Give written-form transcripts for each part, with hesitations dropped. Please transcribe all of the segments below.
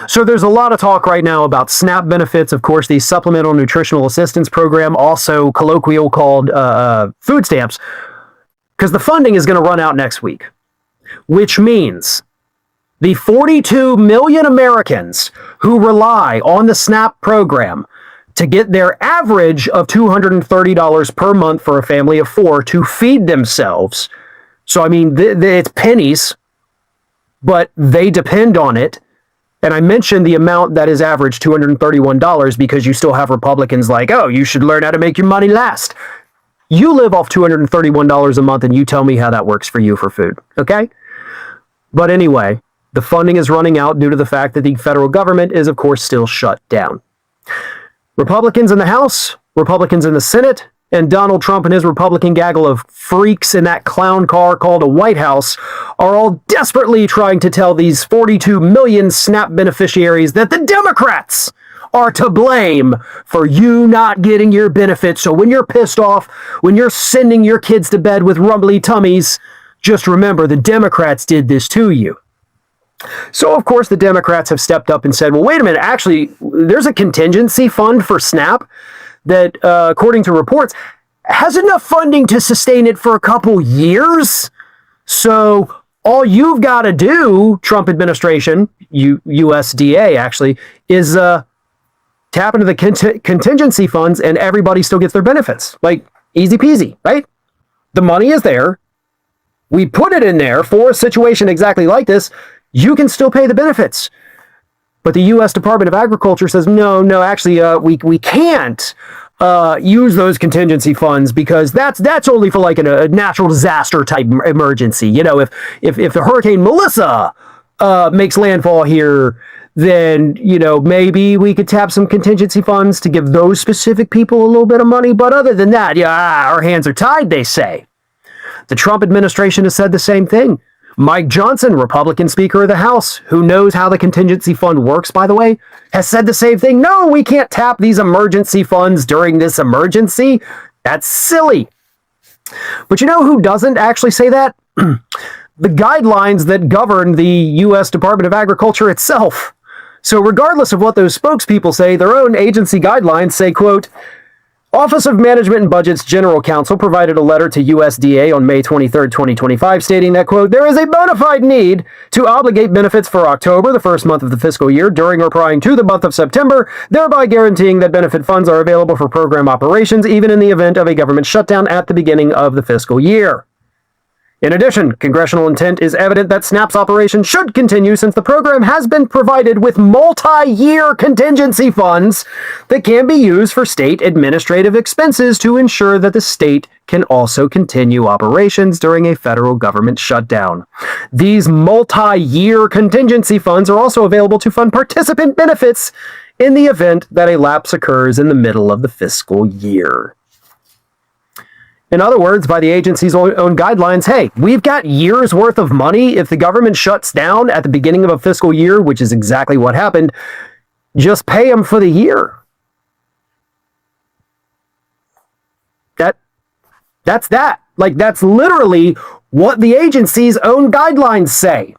So there's a lot of talk right now about SNAP benefits, of course, the Supplemental Nutritional Assistance Program, also colloquial called food stamps, because the funding is going to run out next week, which means the 42 million Americans who rely on the SNAP program to get their average of $230 per month for a family of four to feed themselves. So, I mean, it's pennies, but they depend on it. And I mentioned the amount that is average, $231, because you still have Republicans like, oh, you should learn how to make your money last. You live off $231 a month, and you tell me how that works for you for food, okay? But anyway, the funding is running out due to the fact that the federal government is, of course, still shut down. Republicans in the House, Republicans in the Senate, and Donald Trump and his Republican gaggle of freaks in that clown car called a White House are all desperately trying to tell these 42 million SNAP beneficiaries that the Democrats are to blame for you not getting your benefits. So when you're pissed off, when you're sending your kids to bed with rumbly tummies, just remember the Democrats did this to you. So, of course, the Democrats have stepped up and said, well, wait a minute, actually, there's a contingency fund for SNAP that, according to reports, has enough funding to sustain it for a couple years. So all you've got to do, Trump administration, USDA actually, is tap into the contingency funds and everybody still gets their benefits. Like, easy peasy, right? The money is there. We put it in there for a situation exactly like this. You can still pay the benefits. But the U.S. Department of Agriculture says, no, actually, we can't use those contingency funds because that's only for like a natural disaster type emergency. You know, if the Hurricane Melissa makes landfall here, then, you know, maybe we could tap some contingency funds to give those specific people a little bit of money. But other than that, yeah, our hands are tied, they say. The Trump administration has said the same thing. Mike Johnson, Republican Speaker of the House, who knows how the contingency fund works, by the way, has said the same thing. No, we can't tap these emergency funds during this emergency. That's silly. But you know who doesn't actually say that? The guidelines that govern the U.S. Department of Agriculture itself. So regardless of what those spokespeople say, their own agency guidelines say, quote, Office of Management and Budget's General Counsel provided a letter to USDA on May 23, 2025, stating that, quote, there is a bona fide need to obligate benefits for October, the first month of the fiscal year, during or prior to the month of September, thereby guaranteeing that benefit funds are available for program operations, even in the event of a government shutdown at the beginning of the fiscal year. In addition, congressional intent is evident that SNAP's operation should continue since the program has been provided with multi-year contingency funds that can be used for state administrative expenses to ensure that the state can also continue operations during a federal government shutdown. These multi-year contingency funds are also available to fund participant benefits in the event that a lapse occurs in the middle of the fiscal year. In other words, by the agency's own guidelines, hey, we've got years worth of money. If the government shuts down at the beginning of a fiscal year, which is exactly what happened, just pay them for the year. That's that. Like, that's literally what the agency's own guidelines say.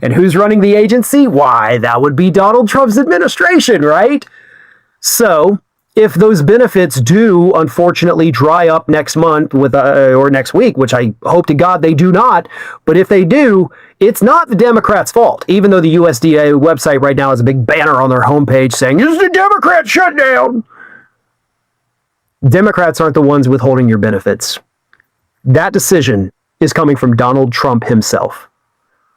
And who's running the agency? Why, that would be Donald Trump's administration, right? So if those benefits do unfortunately dry up next month or next week, which I hope to God they do not, but if they do, it's not the Democrats' fault, even though the USDA website right now has a big banner on their homepage saying, this is the Democrat shutdown. Democrats aren't the ones withholding your benefits. That decision is coming from Donald Trump himself.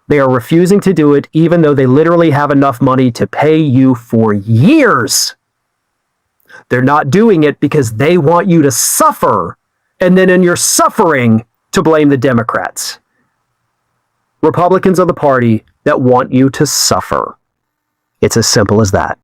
They are refusing to do it, even though they literally have enough money to pay you for years. They're not doing it because they want you to suffer, and then in your suffering, to blame the Democrats. Republicans are the party that want you to suffer. It's as simple as that.